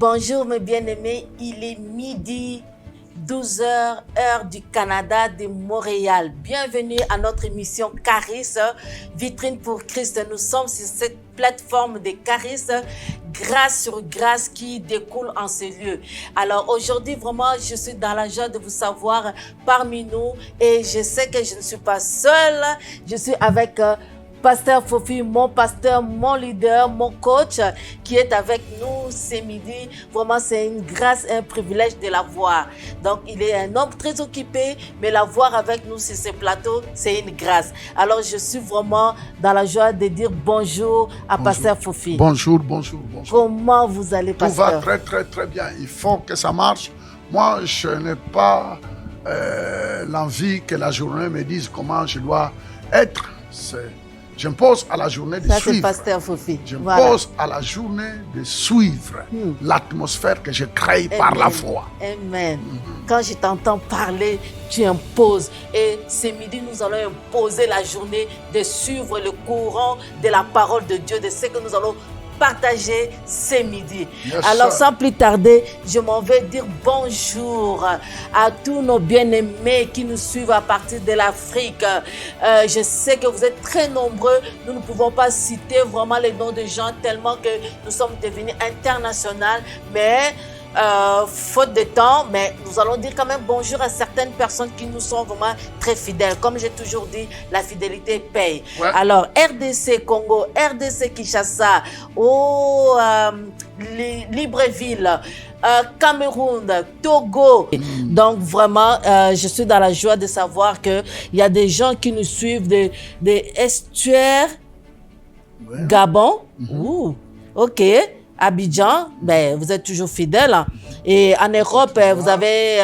Bonjour mes bien-aimés, il est midi 12h, heure du Canada, de Montréal. Bienvenue à notre émission Charis, vitrine pour Christ. Nous sommes sur cette plateforme de Charis, grâce sur grâce qui découle en ce lieu. Alors aujourd'hui, vraiment, je suis dans la joie de vous savoir parmi nous et je sais que je ne suis pas seule. Je suis avec Pasteur Fofi, mon pasteur, mon leader, mon coach qui est avec nous ce midi. Vraiment, c'est une grâce et un privilège de l'avoir. Donc, il est un homme très occupé, mais l'avoir avec nous sur ce plateau, c'est une grâce. Alors, je suis vraiment dans la joie de dire bonjour à Pasteur Fofi. Bonjour. Comment vous allez, pasteur? Tout va très bien. Il faut que ça marche. Moi, je n'ai pas l'envie que la journée me dise comment je dois être. J'impose à la journée de suivre. C'est Pasteur Fofi. J'impose à la journée de suivre l'atmosphère que je crée par la foi. Amen. Quand je t'entends parler, tu imposes. Et ce midi, nous allons imposer la journée de suivre le courant de la parole de Dieu, de ce que nous allons partager ce midi. Yes, alors, sir. sans plus tarder, je m'en vais dire bonjour à tous nos bien-aimés qui nous suivent à partir de l'Afrique. Je sais que vous êtes très nombreux. Nous ne pouvons pas citer vraiment les noms de gens tellement que nous sommes devenus internationaux. Mais faute de temps, mais nous allons dire quand même bonjour à certaines personnes qui nous sont vraiment très fidèles. Comme j'ai toujours dit, la fidélité paye. Ouais. Alors, RDC Congo, RDC Kinshasa, Libreville, Cameroun, Togo. Donc vraiment, je suis dans la joie de savoir qu'il y a des gens qui nous suivent des estuaires, Gabon, ok. Abidjan, ben, vous êtes toujours fidèles. Hein. Et en Europe, vous avez,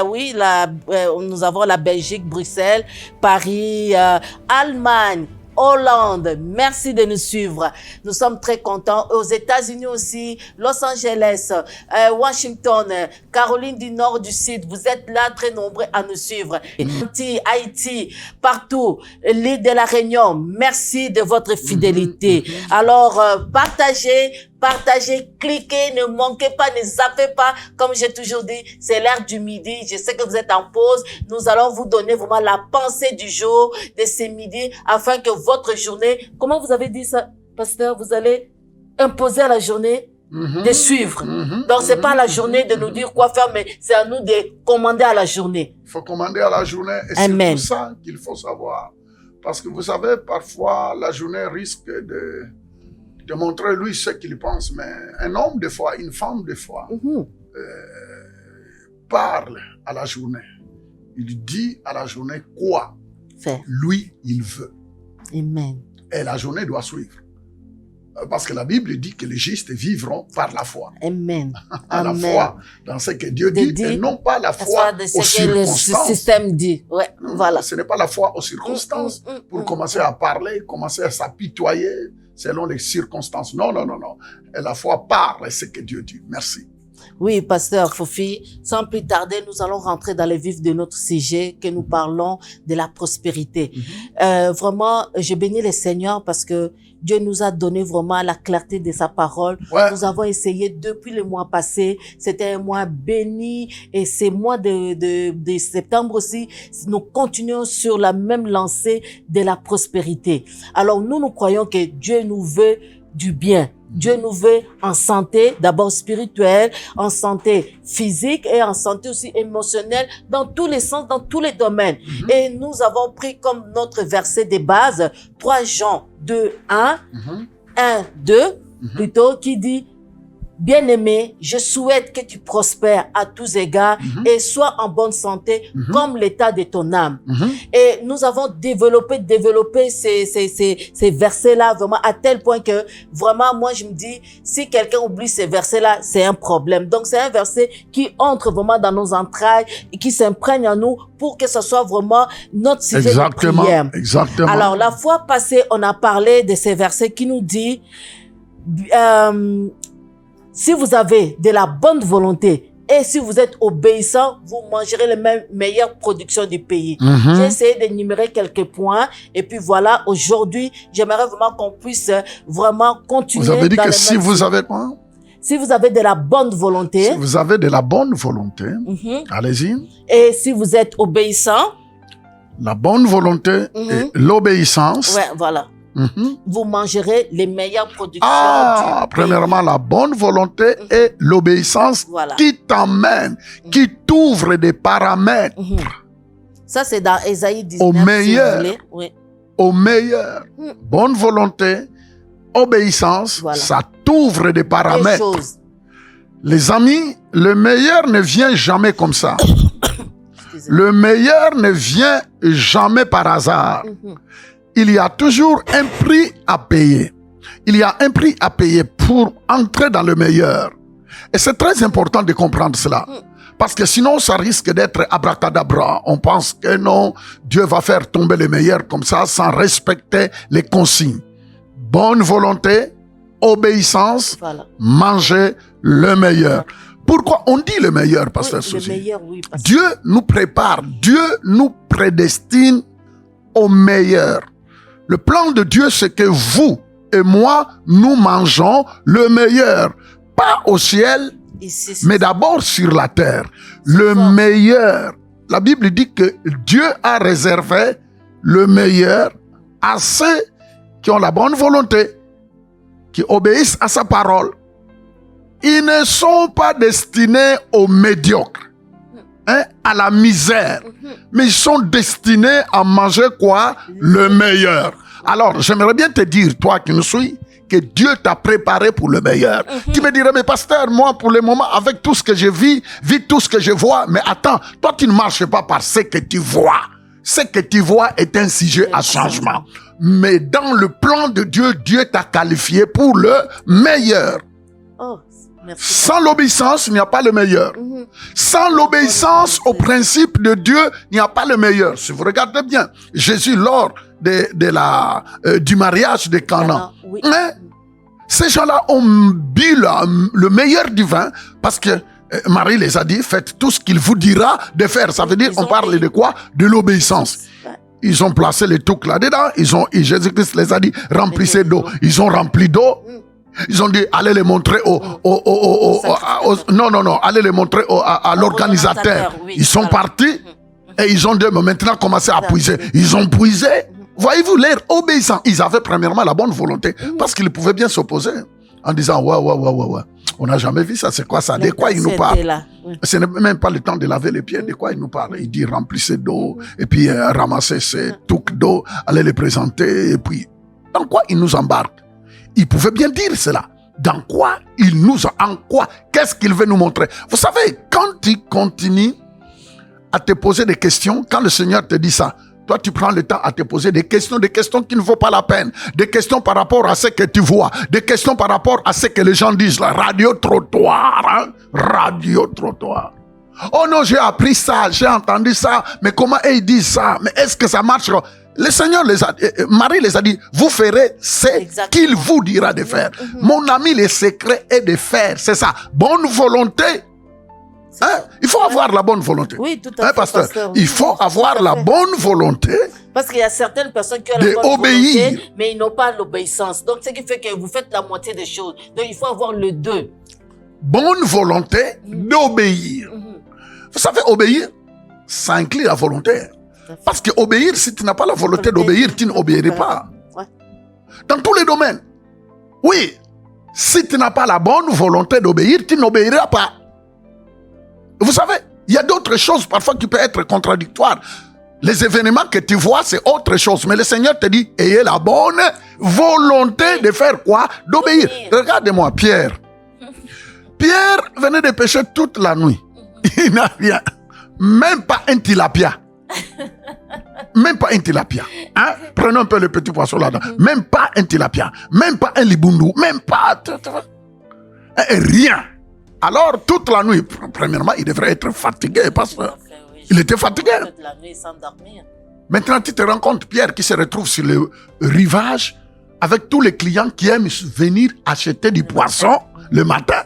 nous avons la Belgique, Bruxelles, Paris, Allemagne, Hollande. Merci de nous suivre. Nous sommes très contents. Aux États-Unis aussi, Los Angeles, Washington, Caroline du Nord, du Sud. Vous êtes là très nombreux à nous suivre. Haïti, partout. L'île de la Réunion. Merci de votre fidélité. Alors, partagez, cliquez, ne manquez pas, ne zappez pas. Comme j'ai toujours dit, c'est l'heure du midi. Je sais que vous êtes en pause. Nous allons vous donner vraiment la pensée du jour de ce midi afin que votre journée, comment vous avez dit ça, pasteur, vous allez imposer à la journée de suivre. Donc, c'est pas la journée de nous dire quoi faire, mais c'est à nous de commander à la journée. Il faut commander à la journée et c'est tout ça qu'il faut savoir. Parce que vous savez, parfois, la journée risque de montrer lui ce qu'il pense, mais un homme des fois, une femme des fois, parle à la journée. Il dit à la journée quoi lui il veut. Amen. Et la journée doit suivre. Parce que la Bible dit que les justes vivront par la foi. Amen. La foi dans ce que Dieu dit et non pas la foi aux circonstances. Que le système dit. Ouais, voilà. Ce n'est pas la foi aux circonstances pour commencer à parler, commencer à s'apitoyer selon les circonstances. Non. Et la foi parle ce que Dieu dit. Merci. Oui, pasteur Fofi, sans plus tarder, nous allons rentrer dans le vif de notre sujet que nous parlons de la prospérité. Vraiment, je bénis le Seigneur parce que Dieu nous a donné vraiment la clarté de sa parole. Ouais. Nous avons essayé depuis le mois passé. C'était un mois béni et ces mois de septembre aussi, nous continuons sur la même lancée de la prospérité. Alors nous croyons que Dieu nous veut du bien. Dieu nous veut en santé, d'abord spirituelle, en santé physique et en santé aussi émotionnelle, dans tous les sens, dans tous les domaines. Et nous avons pris comme notre verset de base 3 Jean 2, 1, 2, plutôt, qui dit: Bien-aimé, je souhaite que tu prospères à tous égards et sois en bonne santé comme l'état de ton âme. Et nous avons développé ces versets-là vraiment à tel point que vraiment, moi, je me dis, si quelqu'un oublie ces versets-là, c'est un problème. Donc, c'est un verset qui entre vraiment dans nos entrailles et qui s'imprègne en nous pour que ce soit vraiment notre sujet de prière. Exactement. Alors, la fois passée, on a parlé de ces versets qui nous dit, si vous avez de la bonne volonté et si vous êtes obéissant, vous mangerez les meilleures productions du pays. J'ai essayé d'énumérer quelques points et puis voilà, aujourd'hui, j'aimerais vraiment qu'on puisse vraiment continuer. Vous avez dit que si vous avez quoi? Si vous avez de la bonne volonté. Si vous avez de la bonne volonté, allez-y. Et si vous êtes obéissant. La bonne volonté et l'obéissance. Ouais, voilà. Vous mangerez les meilleures productions. Premièrement, la bonne volonté et l'obéissance qui t'emmène, qui t'ouvre des paramètres. Ça, c'est dans Ésaïe 19. Au meilleur. Si oui. Au meilleur. Bonne volonté, obéissance, ça t'ouvre des paramètres. Les amis, le meilleur ne vient jamais comme ça. Le meilleur ne vient jamais par hasard. Il y a toujours un prix à payer. Il y a un prix à payer pour entrer dans le meilleur. Et c'est très important de comprendre cela. Parce que sinon, ça risque d'être abracadabra. On pense que non, Dieu va faire tomber le meilleur comme ça, sans respecter les consignes. Bonne volonté, obéissance, manger le meilleur. Pourquoi on dit le meilleur, pasteur Souzy? Dieu nous prépare, Dieu nous prédestine au meilleur. Le plan de Dieu, c'est que vous et moi, nous mangeons le meilleur. Pas au ciel, mais d'abord sur la terre. Le meilleur. La Bible dit que Dieu a réservé le meilleur à ceux qui ont la bonne volonté, qui obéissent à sa parole. Ils ne sont pas destinés aux médiocres, à la misère, mais ils sont destinés à manger quoi? Le meilleur. Alors, j'aimerais bien te dire, toi qui nous suis, que Dieu t'a préparé pour le meilleur. Tu me dirais, mais pasteur, moi, pour le moment, avec tout ce que je vis tout ce que je vois, mais attends, toi, tu ne marches pas par ce que tu vois. Ce que tu vois est un sujet à changement. Mais dans le plan de Dieu, Dieu t'a qualifié pour le meilleur. Oh, merci. Sans l'obéissance, il n'y a pas le meilleur. Sans l'obéissance au principe de Dieu, il n'y a pas le meilleur. Si vous regardez bien, Jésus, lors du mariage de Cana, ces gens-là ont bu le meilleur du vin parce que Marie les a dit, faites tout ce qu'il vous dira de faire. Ça veut dire, on parle de quoi? De l'obéissance. Ils ont placé les toucs là-dedans. Jésus-Christ les a dit, remplissez d'eau. Ils ont rempli d'eau. Ils ont dit, allez les montrer allez les montrer à l'organisateur. Ils sont partis et ils ont dit, mais maintenant commencez à puiser. Ils ont puisé. Voyez-vous, l'air obéissant. Ils avaient premièrement la bonne volonté parce qu'ils pouvaient bien s'opposer en disant, ouais. On n'a jamais vu ça, c'est quoi ça? De quoi il nous parle? Ce n'est même pas le temps de laver les pieds, de quoi il nous parle? Il dit remplissez d'eau, et puis ramassez ces toucs d'eau, allez les présenter, et puis dans quoi il nous embarque? Il pouvait bien dire cela. Dans quoi en quoi? Qu'est-ce qu'il veut nous montrer? Vous savez, quand tu continues à te poser des questions, quand le Seigneur te dit ça, toi, tu prends le temps à te poser des questions qui ne vaut pas la peine. Des questions par rapport à ce que tu vois. Des questions par rapport à ce que les gens disent là. Radio-trottoir. Radio-trottoir. Oh non, j'ai appris ça, j'ai entendu ça. Mais comment ils disent ça? Mais est-ce que ça marche? Le Seigneur Marie les a dit, vous ferez ce qu'il vous dira de faire. Mon ami, le secret est de faire. C'est ça. Bonne volonté. Il faut avoir la bonne volonté. Oui, tout à fait, pasteur. Il faut avoir la bonne volonté. Parce qu'il y a certaines personnes qui ont la bonne volonté, mais ils n'ont pas l'obéissance. Donc, ce qui fait que vous faites la moitié des choses. Donc, il faut avoir le deux. Bonne volonté d'obéir. Vous savez, obéir, ça inclut la volonté. Parce que obéir, si tu n'as pas la volonté d'obéir, tu n'obéiras pas. Dans tous les domaines. Oui, si tu n'as pas la bonne volonté d'obéir, tu n'obéiras pas. Vous savez, il y a d'autres choses parfois qui peuvent être contradictoires. Les événements que tu vois, c'est autre chose. Mais le Seigneur te dit, ayez la bonne volonté de faire quoi? D'obéir. Regardez-moi, Pierre. Pierre venait de pêcher toute la nuit. Il n'a rien. Même pas un tilapia. Même pas un tilapia. Prenons un peu le petit poisson là-dedans. Même pas un tilapia. Même pas un libundu. Même pas... Rien. Alors, toute la nuit, premièrement, il devrait être fatigué, pasteur. Il était fatigué. Toute la nuit sans dormir. Maintenant, tu te rends compte, Pierre qui se retrouve sur le rivage avec tous les clients qui aiment venir acheter du poisson le matin.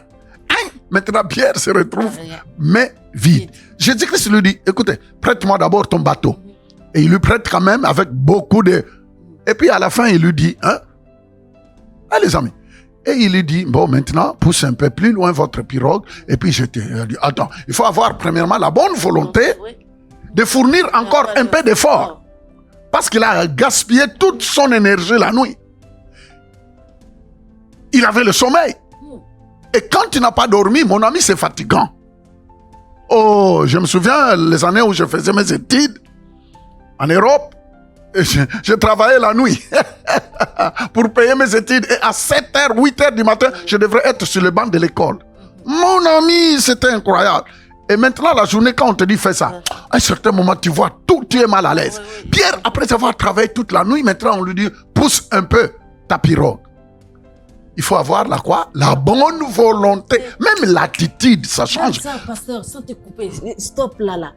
Maintenant, Pierre se retrouve, mais vide. Jésus-Christ lui dit, écoutez, prête-moi d'abord ton bateau. Et il lui prête quand même avec beaucoup de... Et puis à la fin, il lui dit, les amis, Et il lui dit, bon, maintenant, pousse un peu plus loin votre pirogue. Et puis, je te dis, attends, il faut avoir premièrement la bonne volonté de fournir encore un peu d'effort. Parce qu'il a gaspillé toute son énergie la nuit. Il avait le sommeil. Et quand tu n'as pas dormi, mon ami, c'est fatigant. Oh, je me souviens les années où je faisais mes études en Europe. Je travaillais la nuit pour payer mes études. Et à 7h, 8h du matin, je devrais être sur le banc de l'école. Mon ami, c'était incroyable. Et maintenant, la journée, quand on te dit fais ça, à un certain moment, tu vois tout, tu es mal à l'aise. Pierre, après avoir travaillé toute la nuit, maintenant, on lui dit pousse un peu ta pirogue. Il faut avoir la quoi? La bonne volonté. Même l'attitude, ça change. Ça, pasteur, sans te couper, stop là.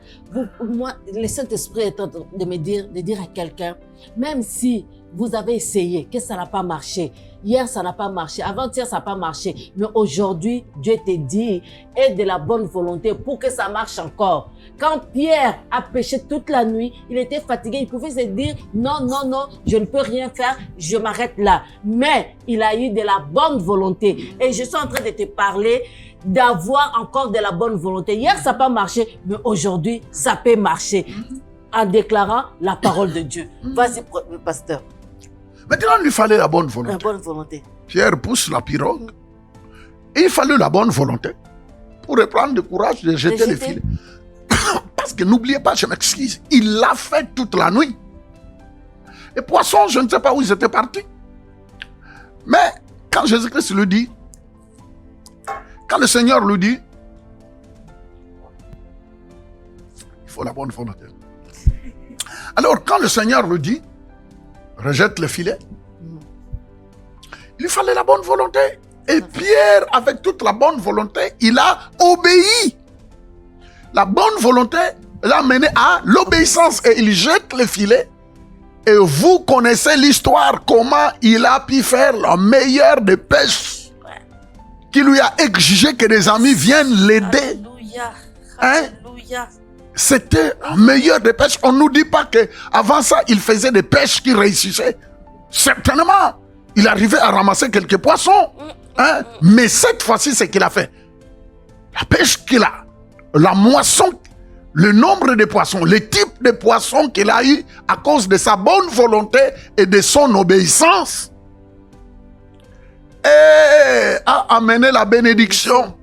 Moi, le Saint-Esprit est en train de me dire, de dire à quelqu'un, même si vous avez essayé, que ça n'a pas marché. Hier, ça n'a pas marché. Avant-hier, ça n'a pas marché. Mais aujourd'hui, Dieu te dit, aie de la bonne volonté pour que ça marche encore. Quand Pierre a péché toute la nuit, il était fatigué. Il pouvait se dire, non, je ne peux rien faire. Je m'arrête là. Mais il a eu de la bonne volonté. Et je suis en train de te parler d'avoir encore de la bonne volonté. Hier, ça n'a pas marché. Mais aujourd'hui, ça peut marcher. En déclarant la parole de Dieu. Vas-y, pasteur. Maintenant, il lui fallait la bonne volonté. La bonne volonté. Pierre pousse la pirogue. Et il fallait la bonne volonté pour reprendre le courage de jeter les filets. Parce que n'oubliez pas, je m'excuse, il l'a fait toute la nuit. Les poissons, je ne sais pas où ils étaient partis. Mais quand Jésus-Christ lui dit, quand le Seigneur lui dit, il faut la bonne volonté. Alors, quand le Seigneur lui dit, rejette le filet, il lui fallait la bonne volonté. Et Pierre, avec toute la bonne volonté, il a obéi. La bonne volonté l'a mené à l'obéissance. Et il jette le filet. Et vous connaissez l'histoire, comment il a pu faire la meilleure des pêches. Qui lui a exigé que des amis viennent l'aider. Alléluia. Hein? Alléluia. C'était la meilleure des pêches. On ne nous dit pas qu'avant ça, il faisait des pêches qui réussissaient. Certainement, il arrivait à ramasser quelques poissons. Hein? Mais cette fois-ci, c'est qu'il a fait. La pêche qu'il a, la moisson, le nombre de poissons, le type de poissons qu'il a eu à cause de sa bonne volonté et de son obéissance, et a amené la bénédiction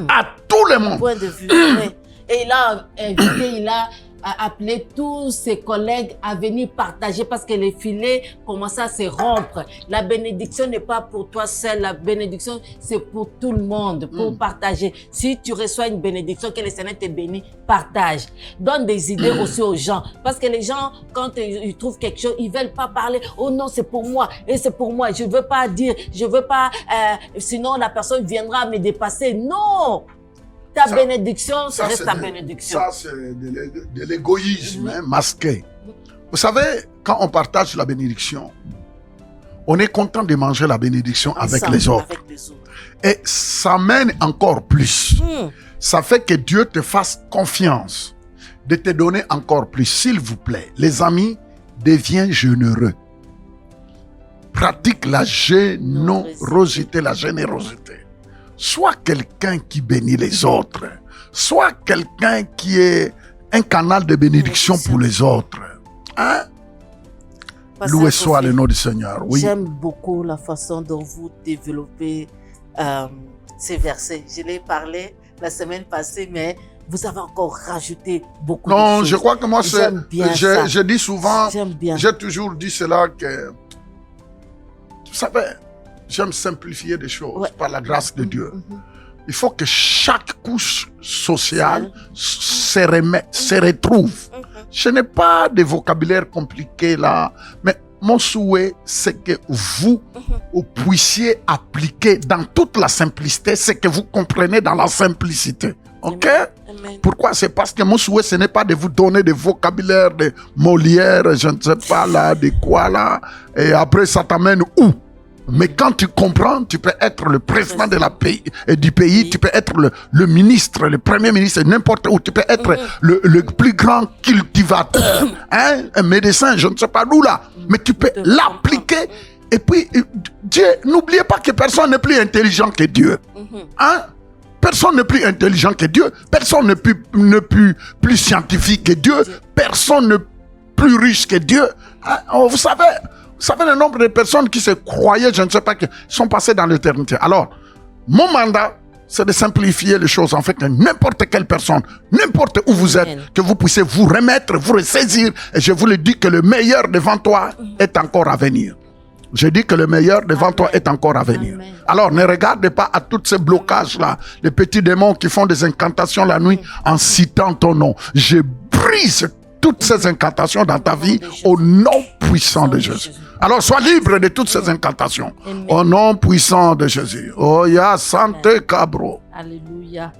à tout le monde. Point de vue, oui. Et il a invité, il a appelé tous ses collègues à venir partager parce que les filets commençaient à se rompre. La bénédiction n'est pas pour toi seul, la bénédiction c'est pour tout le monde, pour partager. Si tu reçois une bénédiction, que le Seigneur te bénisse, partage. Donne des idées aussi aux gens. Parce que les gens, quand ils trouvent quelque chose, ils veulent pas parler. Oh non, c'est pour moi, et c'est pour moi. Je veux pas dire, je veux pas, sinon la personne viendra me dépasser. Non! Ta bénédiction, ça reste ta bénédiction. Ça, c'est de l'égoïsme masqué. Vous savez, quand on partage la bénédiction, on est content de manger la bénédiction avec les autres. Et ça mène encore plus. Ça fait que Dieu te fasse confiance de te donner encore plus. S'il vous plaît, les amis, deviens généreux. Pratique la générosité, la générosité. Sois quelqu'un qui bénit les autres. Sois quelqu'un qui est un canal de bénédiction pour les autres. Hein? Loué soit le nom du Seigneur. Oui. J'aime beaucoup la façon dont vous développez ces versets. Je l'ai parlé la semaine passée, mais vous avez encore rajouté beaucoup de choses. Non, je crois que moi, je dis souvent, j'ai toujours dit cela que, vous savez, j'aime simplifier des choses par la grâce de Dieu. Il faut que chaque couche sociale se retrouve. Je n'ai pas de vocabulaire compliqué là, mais mon souhait, c'est que vous puissiez appliquer dans toute la simplicité ce que vous comprenez dans la simplicité. Ok? Amen. Pourquoi? C'est parce que mon souhait, ce n'est pas de vous donner des vocabulaires de Molière, je ne sais pas là, de quoi là, et après ça t'amène où? Mais quand tu comprends, tu peux être le président de du pays, tu peux être le ministre, le premier ministre, n'importe où. Tu peux être le plus grand cultivateur, un médecin, je ne sais pas d'où là. Mais tu peux l'appliquer Et puis, Dieu, n'oubliez pas que personne n'est plus intelligent que Dieu. Hein? Personne n'est plus intelligent que Dieu. Personne n'est plus scientifique que Dieu. Personne n'est plus riche que Dieu. Hein? Oh, vous savez le nombre de personnes qui se croyaient, je ne sais pas, qui sont passées dans l'éternité. Alors, mon mandat, c'est de simplifier les choses, en fait, que n'importe quelle personne, n'importe où vous êtes, que vous puissiez vous remettre, vous ressaisir. Et je vous le dis que le meilleur devant toi est encore à venir. Je dis que le meilleur devant toi est encore à venir. Amen. Alors, ne regarde pas à tous ces blocages-là, les petits démons qui font des incantations la nuit en citant ton nom. Je brise toutes ces incantations dans ta vie au nom puissant de Jésus. Alors, sois libre de toutes ces incantations. Amen. Au nom puissant de Jésus. Oh, ya santé cabro. Alléluia.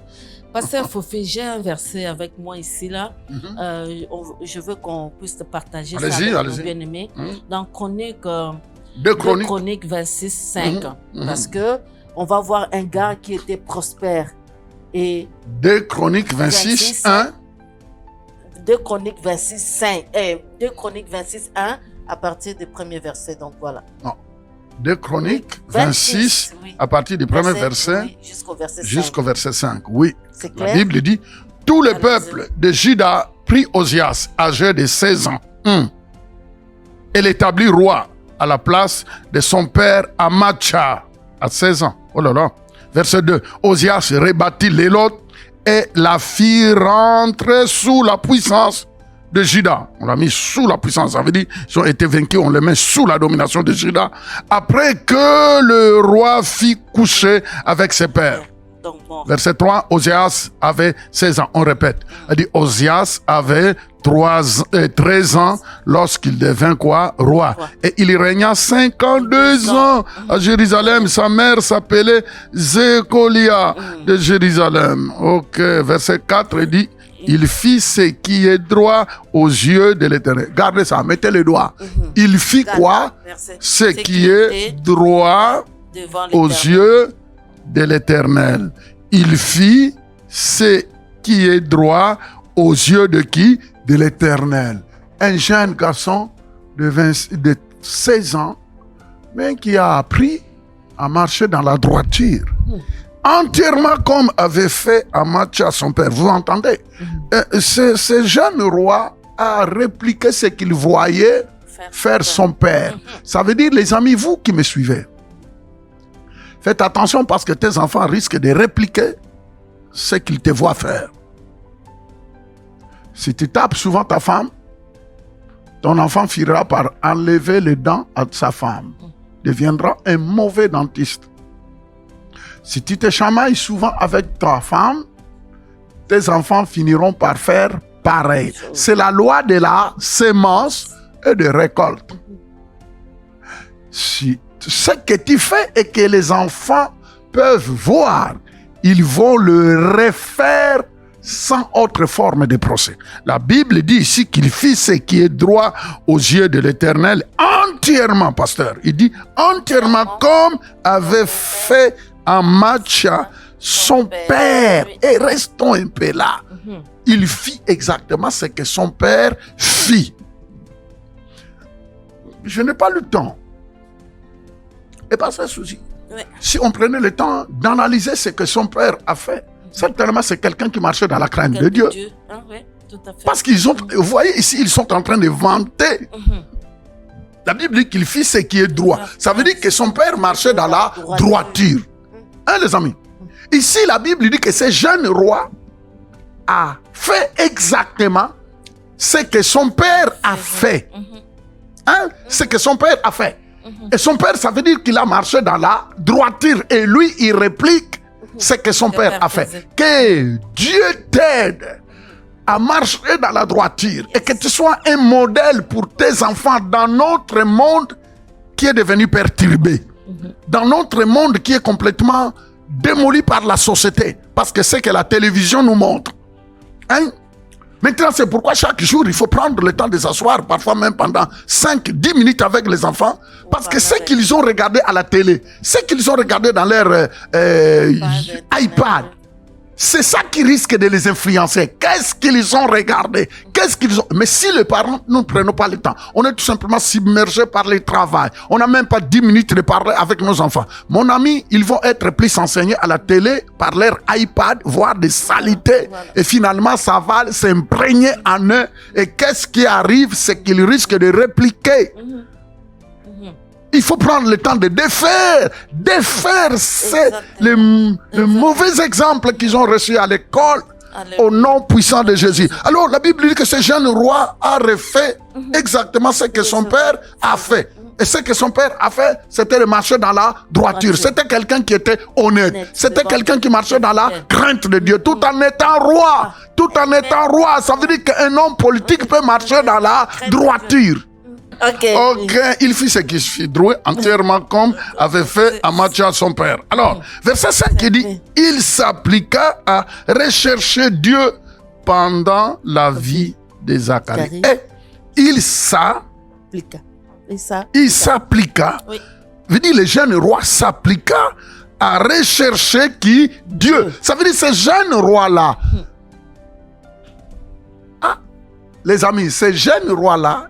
Pasteur Fofé, j'ai un verset avec moi ici, là. Je veux qu'on puisse te partager ça avec nos bien-aimés. Dans Chronique... 2 Chroniques 26, 5. Parce que on va voir un gars qui était prospère. Et 2 Chroniques 26, 1. 2 Chroniques 26, 5. 2 Chroniques 26, 1 à partir du premier verset. Donc voilà. Non. 2 Chroniques 26 oui. À partir du premier verset oui, jusqu'au verset 5. Oui. C'est clair. La Bible dit, tout le peuple de Juda prit Osias, âgé de 16 ans, et l'établit roi à la place de son père Amatcha, à 16 ans. Oh là là. Verset 2. Osias rebâtit l'Élot et la fit rentrer sous la puissance de Juda. On l'a mis sous la puissance. Ça veut dire qu'ils ont été vaincus, on les met sous la domination de Juda. Après que le roi fit coucher avec ses pères. Verset 3, Osias avait 16 ans. On répète. Elle dit, Osias avait 13 ans lorsqu'il devint quoi? Roi. Et il régna 52 ans à Jérusalem. Sa mère s'appelait Zécolia de Jérusalem. Ok, verset 4, il dit, il fit ce qui est droit aux yeux de l'Éternel. Gardez ça, mettez le doigt. Il fit quoi? Ce qui est droit aux yeux de l'Éternel. Il fit ce qui est droit aux yeux de qui? De l'Éternel. Un jeune garçon de 16 ans, mais qui a appris à marcher dans la droiture. Entièrement comme avait fait Amatcha son père. Vous entendez? Ce jeune roi a répliqué ce qu'il voyait faire son père. Ça veut dire, les amis, vous qui me suivez, faites attention parce que tes enfants risquent de répliquer ce qu'ils te voient faire. Si tu tapes souvent ta femme, ton enfant finira par enlever les dents à sa femme. Deviendra un mauvais dentiste. Si tu te chamailles souvent avec ta femme, tes enfants finiront par faire pareil. C'est la loi de la sémence et de récolte. Si ce que tu fais et que les enfants peuvent voir, ils vont le refaire sans autre forme de procès. La Bible dit ici qu'il fit ce qui est droit aux yeux de l'Éternel entièrement, pasteur. Il dit entièrement comme avait fait Amatcha son père. Et restons un peu là. Il fit exactement ce que son père fit. Je n'ai pas le temps. Et pas ça souci. Oui. Si on prenait le temps d'analyser ce que son père a fait, certainement c'est quelqu'un qui marchait dans la crainte de Dieu. Ah, oui, tout à fait. Parce qu'ils ont, vous voyez ici, ils sont en train de vanter. La Bible dit qu'il fit ce qui est droit. Ça veut dire que son père marchait dans la droiture. Hein, les amis? Ici, la Bible dit que ce jeune roi a fait exactement ce que son père a fait. Hein? Ce que son père a fait. Et son père, ça veut dire qu'il a marché dans la droiture. Et lui, il réplique ce que son père a fait. Que Dieu t'aide à marcher dans la droiture et que tu sois un modèle pour tes enfants dans notre monde qui est devenu perturbé. Dans notre monde qui est complètement démoli par la société. Parce que c'est que la télévision nous montre. Hein? Maintenant, c'est pourquoi chaque jour, il faut prendre le temps de s'asseoir, parfois même pendant 5-10 minutes avec les enfants, parce que ce qu'ils ont regardé à la télé, ce qu'ils ont regardé dans leur iPad, C'est ça qui risque de les influencer. Qu'est-ce qu'ils ont regardé? Qu'est-ce qu'ils ont... Mais si les parents, nous ne prenons pas le temps, on est tout simplement submergés par le travail. On n'a même pas 10 minutes de parler avec nos enfants. Mon ami, ils vont être plus enseignés à la télé par leur iPad, voir des saletés. Voilà. Et finalement, ça va s'imprégner en eux. Et qu'est-ce qui arrive? C'est qu'ils risquent de répliquer. Il faut prendre le temps de défaire les mauvais exemples qu'ils ont reçus à l'école au nom puissant de Jésus. Alors la Bible dit que ce jeune roi a refait exactement ce que son père a fait. Et ce que son père a fait, c'était de marcher dans la droiture. C'était quelqu'un qui était honnête. C'était quelqu'un qui marchait dans la crainte de Dieu, tout en étant roi. Tout en étant roi, ça veut dire qu'un homme politique peut marcher dans la droiture. Ok, il fit ce qu'il fit droit entièrement comme avait fait Amathia son père. Alors, verset 5 il dit, il s'appliqua à rechercher Dieu pendant la vie de Zacharie. Et il s'appliqua. Oui. Veut dire le jeune roi s'appliqua à rechercher qui? Dieu. Ça veut dire ce jeune roi-là. Les amis, ce jeune roi-là,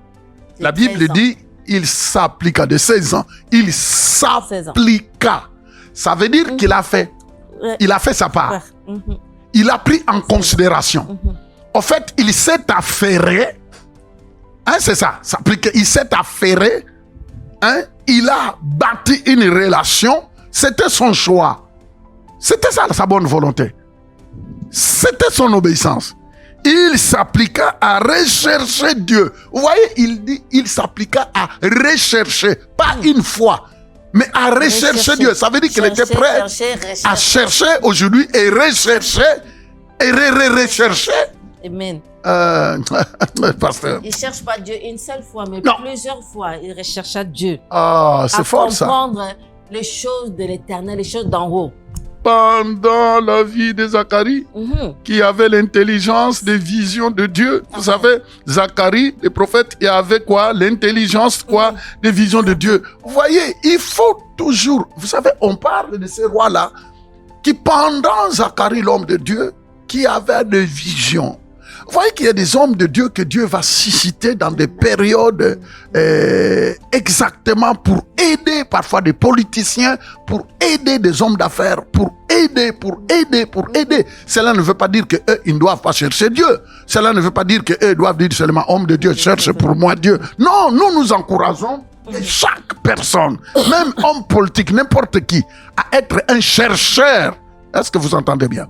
la Bible dit, il s'appliqua de 16 ans. Il s'appliqua. Ça veut dire qu'il a fait. Il a fait sa part. Il a pris en considération. En fait, il s'est affairé. Hein, c'est ça. S'appliquer. Il s'est affairé. Hein, il a bâti une relation. C'était son choix. C'était ça, sa bonne volonté. C'était son obéissance. Il s'appliqua à rechercher Dieu. Vous voyez, il dit, il s'appliqua à rechercher, pas une fois, mais à rechercher Dieu. Ça veut dire qu'il était prêt à chercher aujourd'hui et rechercher et rechercher. Amen. Pasteur. Il ne cherche pas Dieu une seule fois, mais plusieurs fois. Il rechercha Dieu. Ah, c'est fort ça. À comprendre les choses de l'éternel, les choses d'en haut. Pendant la vie de Zacharie, qui avait l'intelligence des visions de Dieu. Vous savez, Zacharie, le prophète, il avait quoi? L'intelligence, quoi? Des visions de Dieu. Vous voyez, il faut toujours... Vous savez, on parle de ce roi-là, qui pendant Zacharie, l'homme de Dieu, qui avait des visions. Vous voyez qu'il y a des hommes de Dieu que Dieu va susciter dans des périodes exactement pour aider parfois des politiciens, pour aider des hommes d'affaires, pour aider. Cela ne veut pas dire qu'eux, ils ne doivent pas chercher Dieu. Cela ne veut pas dire qu'eux doivent dire seulement homme de Dieu, cherche pour moi Dieu. Non, nous encourageons chaque personne, même homme politique, n'importe qui, à être un chercheur. Est-ce que vous entendez bien?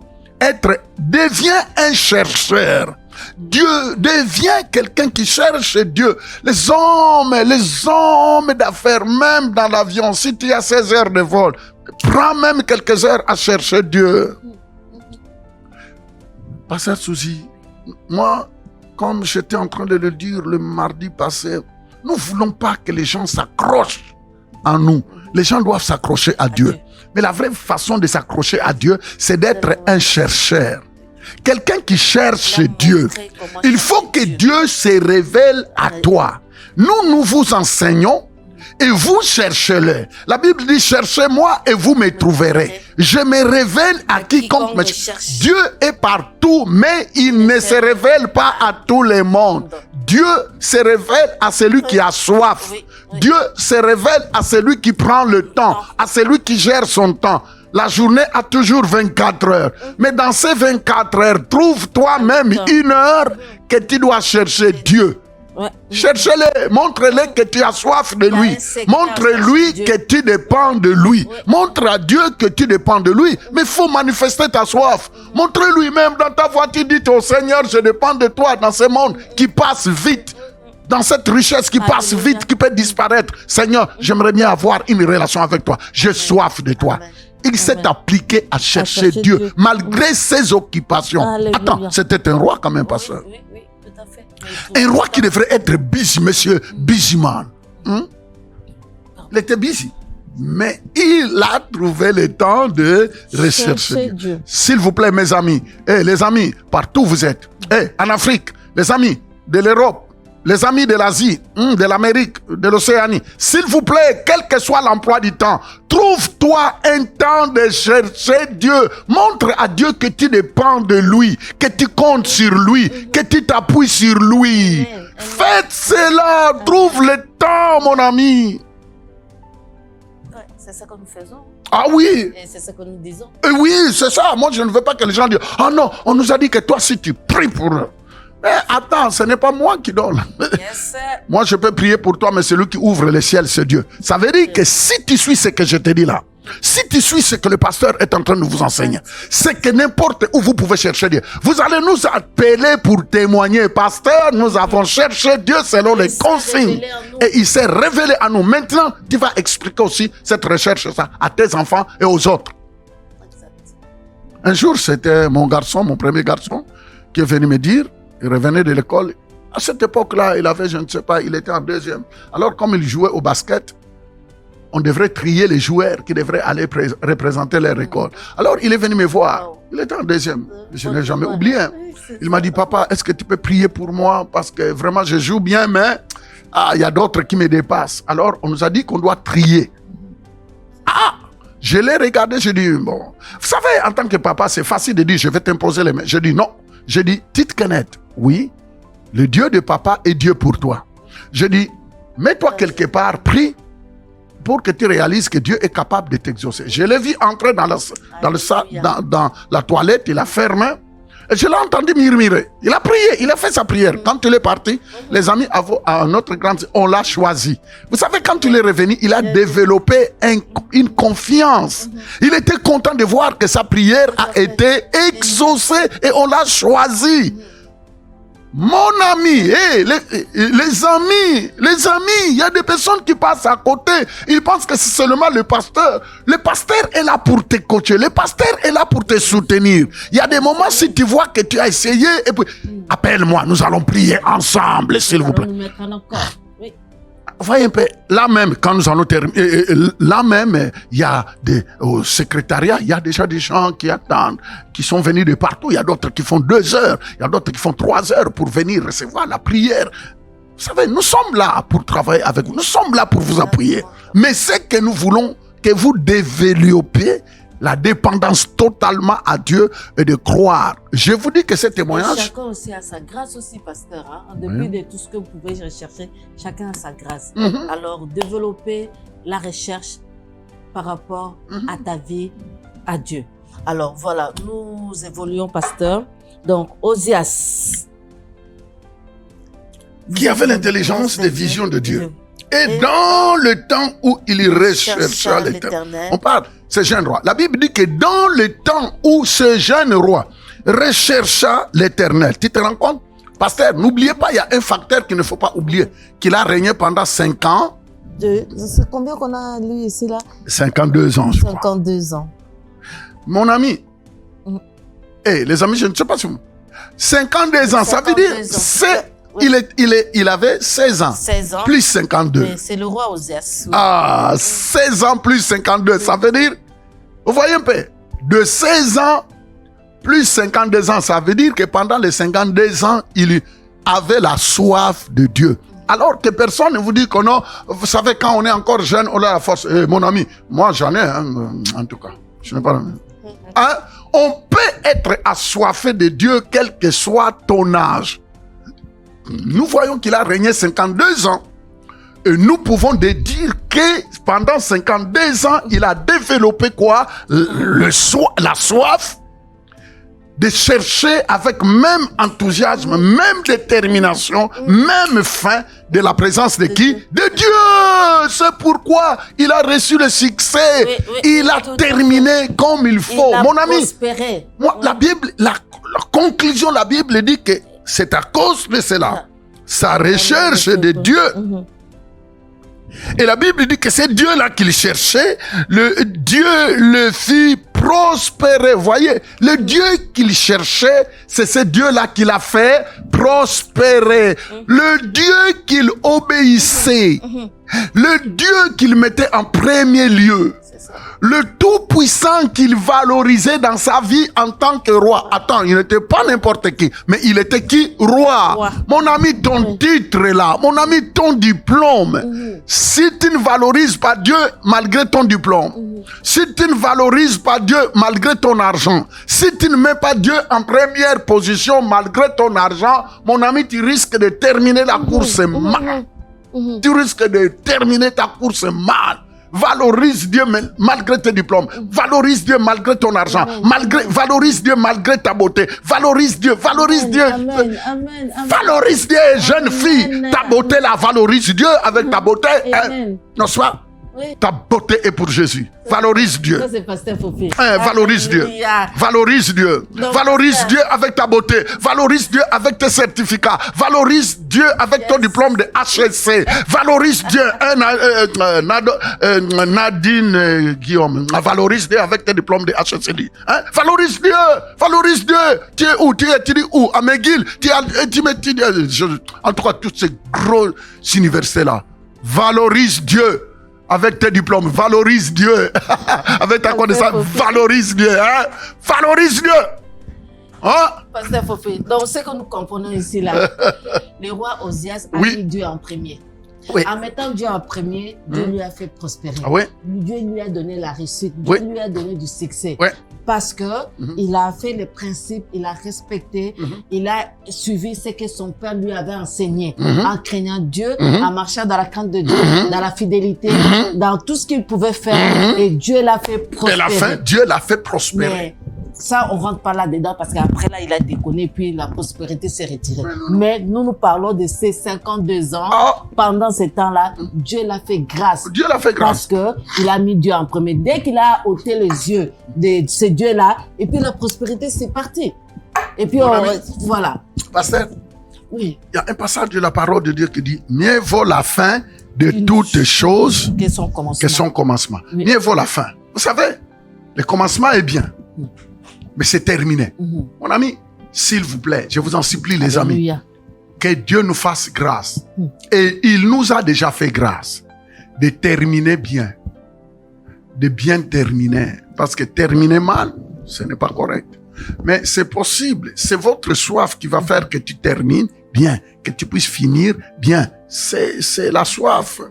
Devient un chercheur. Dieu devient quelqu'un qui cherche Dieu. Les hommes d'affaires, même dans l'avion, si tu as 16 heures de vol, prends même quelques heures à chercher Dieu. Pasteur Souzy, moi, comme j'étais en train de le dire le mardi passé, nous ne voulons pas que les gens s'accrochent à nous. Les gens doivent s'accrocher à Dieu. Mais la vraie façon de s'accrocher à Dieu, c'est d'être un chercheur. Quelqu'un qui cherche Dieu. Il faut que Dieu se révèle à toi. Nous vous enseignons et vous cherchez-le. La Bible dit, cherchez-moi et vous me trouverez. Je me révèle à quiconque me cherche. Dieu est partout, mais il ne se révèle pas à tout le monde. Dieu se révèle à celui qui a soif. Dieu se révèle à celui qui prend le temps, à celui qui gère son temps. La journée a toujours 24 heures. Mais dans ces 24 heures, trouve toi-même une heure que tu dois chercher Dieu. Cherche-le, montre-le que tu as soif de lui. Montre-lui que tu dépends de lui. Montre à Dieu que tu dépends de lui. Mais il faut manifester ta soif. Montre-lui même dans ta voiture, dis au Seigneur, je dépends de toi dans ce monde qui passe vite. Dans cette richesse qui passe vite, qui peut disparaître. Seigneur, j'aimerais bien avoir une relation avec toi. J'ai soif de toi. Il s'est appliqué à chercher Dieu, malgré ses occupations. Alléluia. Attends, c'était un roi quand même, pasteur. Oui, tout à fait. Un roi qui devrait être busy, monsieur, busy man. Il était busy. Mais il a trouvé le temps de rechercher Dieu. S'il vous plaît, mes amis, les amis, partout où vous êtes, en Afrique, les amis de l'Europe, les amis de l'Asie, de l'Amérique, de l'Océanie, s'il vous plaît, quel que soit l'emploi du temps, trouve-toi un temps de chercher Dieu. Montre à Dieu que tu dépends de lui, que tu comptes sur lui, que tu t'appuies sur lui. Faites cela, trouve le temps, mon ami. C'est ce que nous faisons. Ah oui. Et c'est ce que nous disons. Et oui, c'est ça. Moi, je ne veux pas que les gens disent, ah non, on nous a dit que toi, si tu pries pour eux. Mais attends, ce n'est pas moi qui donne. Yes. Moi, je peux prier pour toi, mais celui qui ouvre le ciel, c'est Dieu. Ça veut dire que si tu suis ce que je te dis là, si tu suis ce que le pasteur est en train de vous enseigner, c'est que n'importe où vous pouvez chercher Dieu. Vous allez nous appeler pour témoigner. Pasteur, nous avons cherché Dieu selon les consignes. Et il s'est révélé à nous. Maintenant, tu vas expliquer aussi cette recherche ça, à tes enfants et aux autres. Un jour, c'était mon garçon, mon premier garçon, qui est venu me dire, il revenait de l'école. À cette époque-là, il avait, je ne sais pas, il était en deuxième. Alors, comme il jouait au basket, on devrait trier les joueurs qui devraient aller représenter leur école. Alors, il est venu me voir. Il était en deuxième. Je n'ai jamais oublié. Il m'a dit, papa, est-ce que tu peux prier pour moi? Parce que vraiment, je joue bien, mais il y a d'autres qui me dépassent. Alors, on nous a dit qu'on doit trier. Je l'ai regardé, je dis, bon. Vous savez, en tant que papa, c'est facile de dire, je vais t'imposer les mains. Je dis, non. Je dis, Tite Kenneth, oui, le Dieu de papa est Dieu pour toi. Je dis, mets-toi quelque part, prie, pour que tu réalises que Dieu est capable de t'exaucer. Je l'ai vu entrer dans la toilette, il a fermé, et je l'ai entendu murmurer. Il a prié, il a fait sa prière. Quand il est parti, les amis à notre grande, on l'a choisi. Vous savez, quand il est revenu, il a développé une confiance. Il était content de voir que sa prière a été exaucée et on l'a choisi. Mon ami, les amis, il y a des personnes qui passent à côté. Ils pensent que c'est seulement le pasteur. Le pasteur est là pour te coacher. Le pasteur est là pour te soutenir. Il y a des moments, si tu vois que tu as essayé, et puis, appelle-moi, nous allons prier ensemble, s'il vous plaît. Voyez un peu, là même, quand nous allons terminer, là même, il y a au secrétariat, il y a déjà des gens qui attendent, qui sont venus de partout. Il y a d'autres qui font 2 heures, il y a d'autres qui font 3 heures pour venir recevoir la prière. Vous savez, nous sommes là pour travailler avec vous, nous sommes là pour vous appuyer. Mais c'est que nous voulons que vous développiez la dépendance totalement à Dieu et de croire. Je vous dis que ce témoignage... Et chacun aussi a sa grâce aussi, pasteur. Hein? En dépit de tout ce que vous pouvez rechercher, chacun a sa grâce. Alors, développer la recherche par rapport à ta vie, à Dieu. Alors, voilà, nous évoluons, pasteur. Donc, Osias. Qui avait l'intelligence des visions de Dieu. Et dans le temps où il rechercha l'Éternel, on parle, ce jeune roi. La Bible dit que dans le temps où ce jeune roi rechercha l'Éternel, tu te rends compte? Pasteur, n'oubliez pas, il y a un facteur qu'il ne faut pas oublier, qu'il a régné pendant 5 ans. C'est combien qu'on a lu ici là? 52 ans, je crois. 52 ans. Mon ami, les amis, je ne sais pas si vous... 52 ans, ça veut dire, c'est... Il avait 16 ans, 16 ans, plus 52. C'est le roi Osias. 16 ans plus 52, ça veut dire, vous voyez un peu, de 16 ans plus 52 ans, ça veut dire que pendant les 52 ans, il avait la soif de Dieu. Alors que personne ne vous dit que non, vous savez, quand on est encore jeune, on a la force. Mon ami, moi j'en ai, en tout cas, je n'ai pas... on peut être assoiffé de Dieu, quel que soit ton âge. Nous voyons qu'il a régné 52 ans. Et nous pouvons dire que pendant 52 ans, il a développé quoi? La soif de chercher avec même enthousiasme, même détermination, même faim de la présence de qui? De Dieu. C'est pourquoi il a reçu le succès. Il a terminé comme il faut. Mon ami, moi, la Bible, la conclusion de la Bible dit que c'est à cause de cela, sa recherche de Dieu. Et la Bible dit que c'est Dieu-là qu'il cherchait. Dieu le fit prospérer. Voyez, le Dieu qu'il cherchait, c'est ce Dieu-là qui l'a fait prospérer. Le Dieu qu'il obéissait, le Dieu qu'il mettait en premier lieu, le Tout-Puissant qu'il valorisait dans sa vie en tant que roi. Attends, il n'était pas n'importe qui, mais il était qui? Roi. Mon ami, ton titre est là. Mon ami, ton diplôme. Si tu ne valorises pas Dieu malgré ton diplôme, si tu ne valorises pas Dieu malgré ton argent, si tu ne mets pas Dieu en première position malgré ton argent, mon ami, tu risques de terminer la course mal. Tu risques de terminer ta course mal. Valorise Dieu malgré tes diplômes. Valorise Dieu malgré ton argent. Valorise Dieu malgré ta beauté. Valorise Dieu. Valorise Dieu. Valorise Dieu, jeune fille. Ta beauté la valorise Dieu avec ta beauté. Non, soit. Oui. Ta beauté est pour Jésus. Valorise Dieu. Ça, c'est Pasteur Fofi. Valorise Dieu. Valorise Dieu. Donc, valorise Dieu avec ta beauté. Valorise Dieu avec tes certificats. Valorise Dieu avec ton diplôme de HSC. Valorise Dieu. Nadine Guillaume. Valorise Dieu avec tes diplômes de HSC. Valorise Dieu. Valorise Dieu. Tu es où? Tu dis où? À McGill. En tout cas, toutes ces grosses universités-là. Valorise Dieu. Avec tes diplômes, valorise Dieu. Avec ta connaissance, valorise Dieu. Valorise Dieu. Pasteur Fofi, donc ce que nous comprenons ici, là, le roi Osias a mis Dieu en premier. Oui. En mettant Dieu en premier, Dieu lui a fait prospérer. Dieu lui a donné la réussite. Dieu lui a donné du succès. Parce que il a fait les principes, il a respecté, il a suivi ce que son père lui avait enseigné, en craignant Dieu, en marchant dans la crainte de Dieu, dans la fidélité, dans tout ce qu'il pouvait faire, et Dieu l'a fait prospérer. Et la fin, Dieu l'a fait prospérer. Mais ça, on rentre pas là-dedans parce qu'après là, il a déconné, puis la prospérité s'est retirée. Mais nous parlons de ces 52 ans. Pendant ce temps-là, Dieu l'a fait grâce. Dieu l'a fait grâce. Parce que il a mis Dieu en premier. Dès qu'il a ôté les yeux de ce Dieu-là, et puis la prospérité, c'est parti. Et puis, voilà. Pasteur, il y a un passage de la parole de Dieu qui dit, mieux vaut la fin de toutes choses que son commencement. Oui. Mieux vaut la fin. Vous savez, le commencement est bien. Mais c'est terminé. Mon ami, s'il vous plaît, je vous en supplie, les amis, que Dieu nous fasse grâce. Et il nous a déjà fait grâce de terminer bien. De bien terminer. Parce que terminer mal, ce n'est pas correct. Mais c'est possible. C'est votre soif qui va faire que tu termines bien, que tu puisses finir bien. C'est la soif.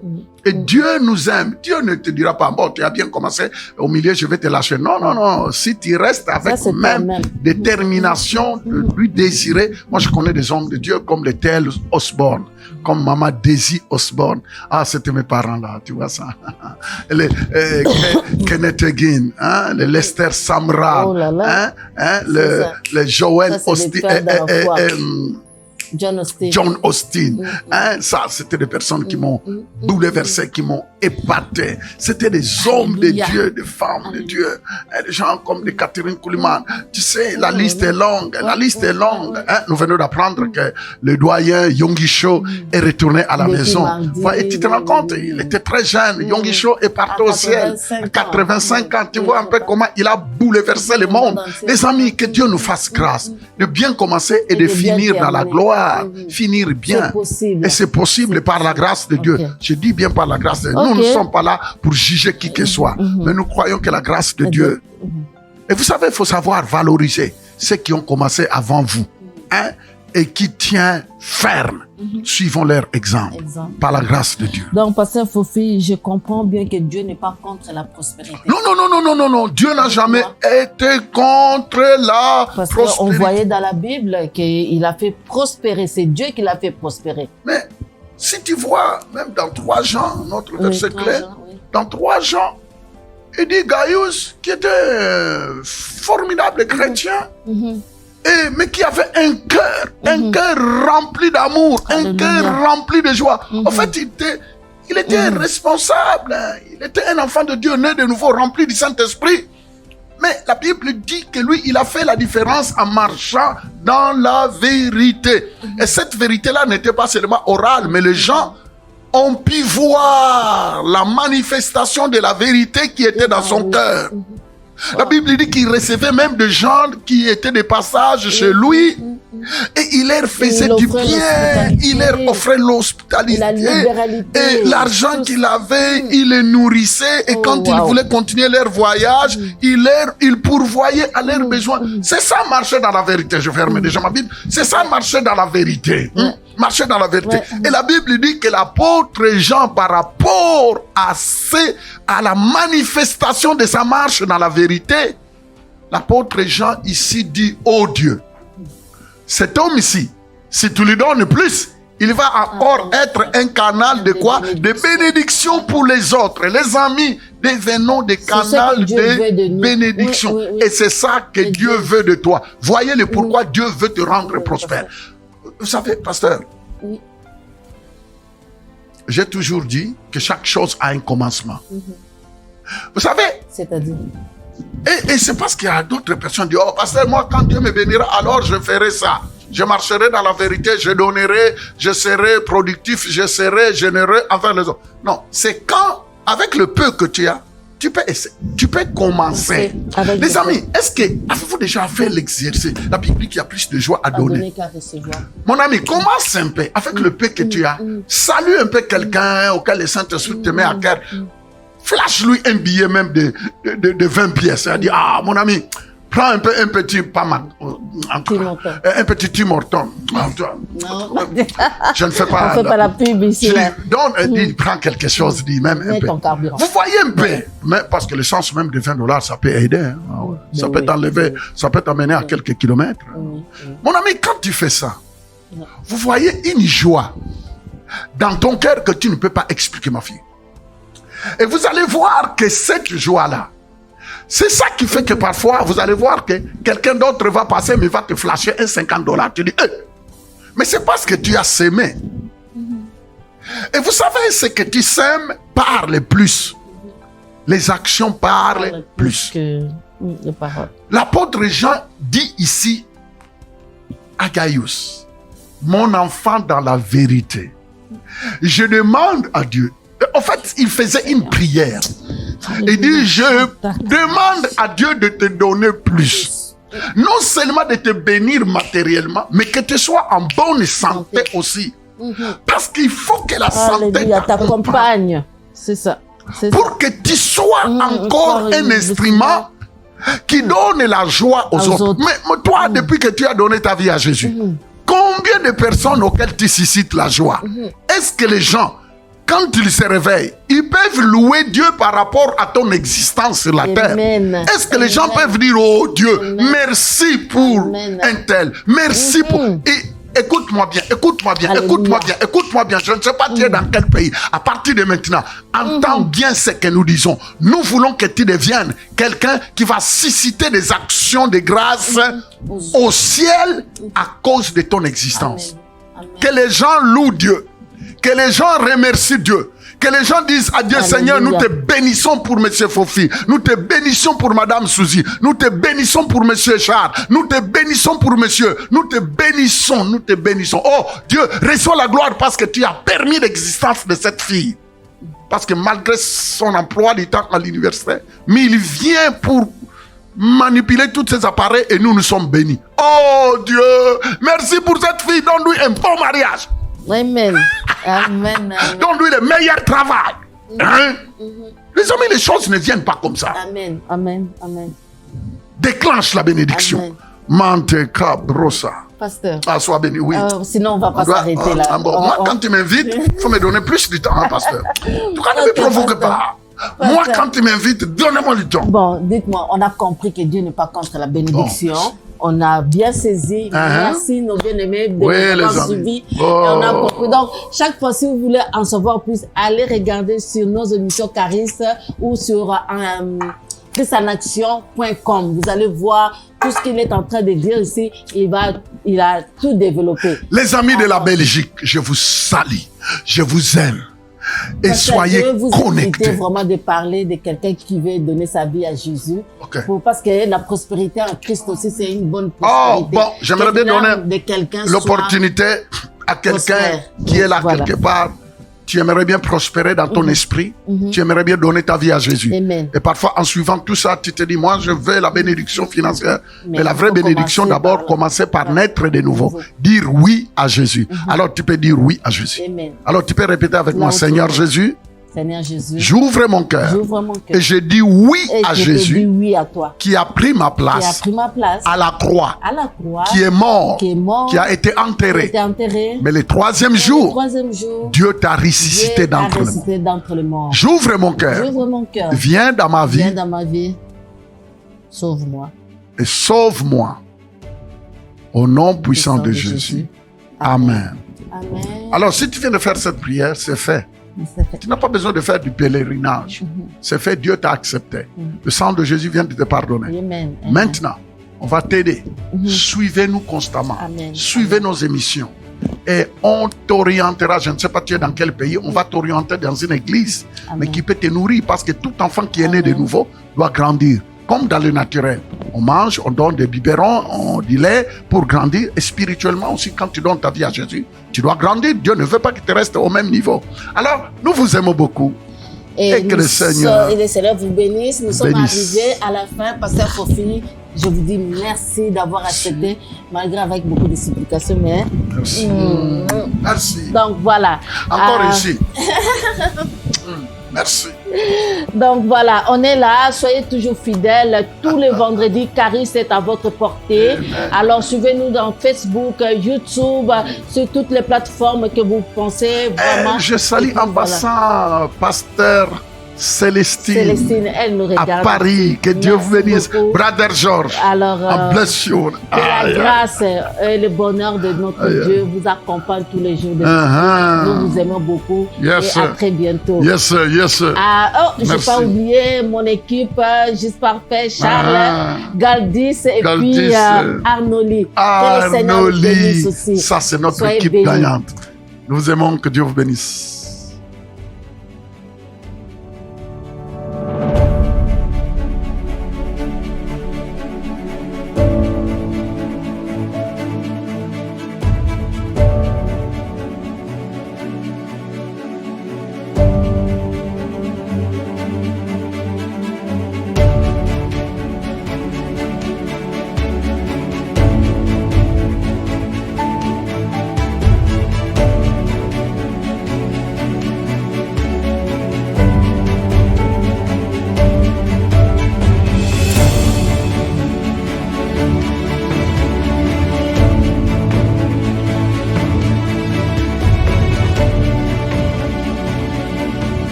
Et Dieu nous aime. Dieu ne te dira pas, bon, tu as bien commencé, au milieu, je vais te lâcher. Non, non, non. Si tu restes avec même détermination de lui désirer. Moi, je connais des hommes de Dieu comme les Tel Osborne, comme Maman Daisy Osborne. Ah, c'était mes parents là, tu vois ça. Les Kenneth Hagin, les Lester Samra, le Joel Austin. John Austin. Ça, c'était des personnes qui m'ont bouleversé, qui m'ont épaté. C'était des hommes de Dieu, des femmes de Dieu. Des gens comme des Catherine Kuhlman. Tu sais, la liste est longue. La liste est longue. Nous venons d'apprendre que le doyen Yonggi Cho est retourné à la maison. Et tu te rends compte, il était très jeune. Yonggi Cho est parti au ciel à 85 ans. Tu vois un peu comment il a bouleversé le monde. Les amis, que Dieu nous fasse grâce de bien commencer et de finir dans la gloire. Finir bien. Et c'est possible par la grâce de Dieu. Je dis bien par la grâce de Dieu. Nous ne sommes pas là pour juger qui que soit. Mais nous croyons que la grâce de Dieu. Et vous savez, il faut savoir valoriser ceux qui ont commencé avant vous. Et qui tient ferme. Suivons leur exemple. Par la grâce de Dieu. Donc, Pasteur Fofi, je comprends bien que Dieu n'est pas contre la prospérité. Non, non, non, non, non, non, non. Dieu n'a jamais été contre la prospérité. Parce qu'on voyait dans la Bible qu'il a fait prospérer. C'est Dieu qui l'a fait prospérer. Mais, si tu vois, même dans 3 Jean, notre verset clé, dans 3 Jean, il dit Gaius, qui était un formidable chrétien, mais qui avait un cœur rempli d'amour, un cœur rempli de joie. En fait, il était responsable. Il était un enfant de Dieu, né de nouveau, rempli du Saint-Esprit. Mais la Bible dit que lui, il a fait la différence en marchant dans la vérité. Et cette vérité-là n'était pas seulement orale, mais les gens ont pu voir la manifestation de la vérité qui était dans son cœur. La Bible dit qu'il recevait même des gens qui étaient de passage chez lui Et il leur faisait du bien. Il leur offrait l'hospitalité. La libéralité. Et l'argent qu'il avait, il les nourrissait. Et quand ils voulaient continuer leur voyage, il pourvoyait à leurs besoins. C'est ça marcher dans la vérité. Je ferme déjà ma Bible. C'est ça marcher dans la vérité. Marcher dans la vérité. Et la Bible dit que l'apôtre Jean, par rapport à la manifestation de sa marche dans la vérité, l'apôtre Jean ici dit, oh Dieu, cet homme ici, si tu lui donnes plus, il va encore être un canal de quoi? De bénédiction pour les autres. Les amis, devenons des canaux de bénédiction. Et c'est ça que Dieu veut de toi. Voyez le pourquoi Dieu veut te rendre prospère. Vous savez, pasteur, j'ai toujours dit que chaque chose a un commencement. Vous savez, c'est-à-dire, et c'est parce qu'il y a d'autres personnes qui disent, oh pasteur, moi quand Dieu me bénira, alors je ferai ça. Je marcherai dans la vérité, je donnerai, je serai productif, je serai généreux envers les autres. Non, c'est quand, avec le peu que tu as, tu peux commencer. Les amis, est-ce que avez-vous déjà fait l'exercice? La Bible dit qu'il y a plus de joie à donner qu'à recevoir. Mon ami, commence un peu avec le peu que tu as. Salue un peu quelqu'un auquel le Saint-Esprit te met à cœur. Flash-lui un billet même de 20 pièces. Elle dit, ah, mon ami, prends un petit un petit Tim Hortons. Je ne fais pas. On ne fait pas la pub ici. Dis, prends quelque chose, dis même un peu. Vous voyez un peu. Mais parce que l'essence même de $20, ça peut aider. Hein. Ça peut t'enlever, ça peut t'amener à quelques kilomètres. Mon ami, quand tu fais ça, vous voyez une joie dans ton cœur que tu ne peux pas expliquer, ma fille. Et vous allez voir que cette joie-là, c'est ça qui fait que parfois, vous allez voir que quelqu'un d'autre va passer, mais va te flasher un $50. Tu dis, mais c'est parce que tu as sémé. Et vous savez, ce que tu sèmes parle plus. Les actions parlent plus que les paroles. L'apôtre Jean dit ici à Gaius, mon enfant dans la vérité, je demande à Dieu. En fait, il faisait une prière. Il dit, je demande à Dieu de te donner plus. Non seulement de te bénir matériellement, mais que tu sois en bonne santé aussi. Parce qu'il faut que la santé t'accompagne. C'est ça. Pour que tu sois encore un instrument qui donne la joie aux autres. Mais toi, depuis que tu as donné ta vie à Jésus, combien de personnes auxquelles tu suscites la joie? Est-ce que les gens, quand ils se réveillent, ils peuvent louer Dieu par rapport à ton existence sur la terre? Est-ce que les gens peuvent dire, oh Dieu, merci pour un tel, merci pour... Et écoute-moi bien, écoute-moi bien, écoute-moi bien, écoute-moi bien. Je ne sais pas tu es dans quel pays. À partir de maintenant, entends bien ce que nous disons. Nous voulons que tu deviennes quelqu'un qui va susciter des actions de grâce au ciel à cause de ton existence. Que les gens louent Dieu. Que les gens remercient Dieu. Que les gens disent à Dieu, Seigneur, nous te bénissons pour M. Fofi. Nous te bénissons pour Mme Suzy. Nous te bénissons pour M. Charles. Nous te bénissons pour monsieur. Nous te bénissons, nous te bénissons. Oh, Dieu, reçois la gloire parce que tu as permis l'existence de cette fille. Parce que malgré son emploi du temps à l'université, mais il vient pour manipuler tous ces appareils et nous sommes bénis. Oh Dieu, merci pour cette fille. Donne-lui un bon mariage. Amen. Amen. Donne-lui le meilleur travail. Hein? Les amis, les choses ne viennent pas comme ça. Amen. Amen. Amen. Déclenche la bénédiction. Mante cabrosa. Pasteur. Ah, sois béni, oui. Sinon, on ne va pas s'arrêter là. Moi, quand tu m'invites, il faut me donner plus du temps, hein, pasteur. En tout cas, ne me provoque pas. Moi, quand tu m'invites, donnez-moi du temps. Bon, dites-moi, on a compris que Dieu n'est pas contre la bénédiction. Bon. On a bien saisi. Merci, nos bien-aimés, de nous avoir suivis. Et on a compris. Donc, chaque fois, si vous voulez en savoir plus, allez regarder sur nos émissions Caris ou sur christanaction.com. Vous allez voir tout ce qu'il est en train de dire ici. Il a tout développé. Les amis de la Belgique, je vous salue. Je vous aime. Et parce soyez connectés. Vraiment de parler de quelqu'un qui veut donner sa vie à Jésus. Parce que la prospérité en Christ aussi, c'est une bonne prospérité. Oh, bon, j'aimerais bien donner l'opportunité à quelqu'un qui est là quelque part. tu aimerais bien prospérer dans ton esprit, tu aimerais bien donner ta vie à Jésus. Amen. Et parfois, en suivant tout ça, tu te dis, moi, je veux la bénédiction financière. Mais la vraie bénédiction, d'abord, commencer par naître de nouveau. Dire oui à Jésus. Alors, tu peux dire oui à Jésus. Amen. Alors, tu peux répéter avec moi, Seigneur Jésus, Seigneur Jésus, j'ouvre mon cœur. J'ouvre mon cœur. Et je dis oui à je Jésus. te dis oui à toi. Qui a pris ma Qui a place. pris ma place. À la croix. À la croix. Qui est mort. Qui est mort. Qui a été enterré. Qui a été enterré. Mais le troisième jour, Dieu t'a ressuscité d'entre les morts. J'ouvre mon cœur. J'ouvre mon cœur. Viens dans ma vie. Viens dans ma vie. Sauve-moi. Et sauve-moi. Au nom puissant de Jésus. Amen. Amen. Alors, si tu viens de faire cette prière, c'est fait. Tu n'as pas besoin de faire du pèlerinage. C'est fait, Dieu t'a accepté. Le sang de Jésus vient de te pardonner. Amen. Maintenant, on va t'aider. Suivez-nous constamment. Amen. Suivez nos émissions. Et on t'orientera, je ne sais pas tu es dans quel pays, on va t'orienter dans une église, mais qui peut te nourrir parce que tout enfant qui est né de nouveau doit grandir. Comme dans le naturel. On mange, on donne des biberons, on du lait pour grandir. Et spirituellement aussi, quand tu donnes ta vie à Jésus, tu dois grandir. Dieu ne veut pas que tu restes au même niveau. Alors, nous vous aimons beaucoup. Et que le Seigneur vous bénisse. Nous sommes arrivés à la fin. Pasteur Fofi, je vous dis merci d'avoir accepté, malgré avec beaucoup de supplications. Mais... Merci. Merci. Donc voilà. Encore ici. Merci. Donc voilà, on est là. Soyez toujours fidèles. Tous les vendredis, Caris est à votre portée. Amen. Alors suivez-nous dans Facebook, YouTube, sur toutes les plateformes que vous pensez vraiment. Je salue en passant Pasteur Célestine, elle nous regarde. À Paris, que Dieu vous bénisse. Brother George, alors, bless you. Que la grâce et le bonheur de notre Dieu vous accompagne tous les jours de Nous vous aimons beaucoup. Yes, et à très bientôt. Yes, sir. Yes, sir. Je n'ai pas oublié mon équipe, juste parfait, Charles, Galdis et puis Arnoli. Arnoli. Ça, c'est notre équipe gagnante. Nous vous aimons, que Dieu vous bénisse.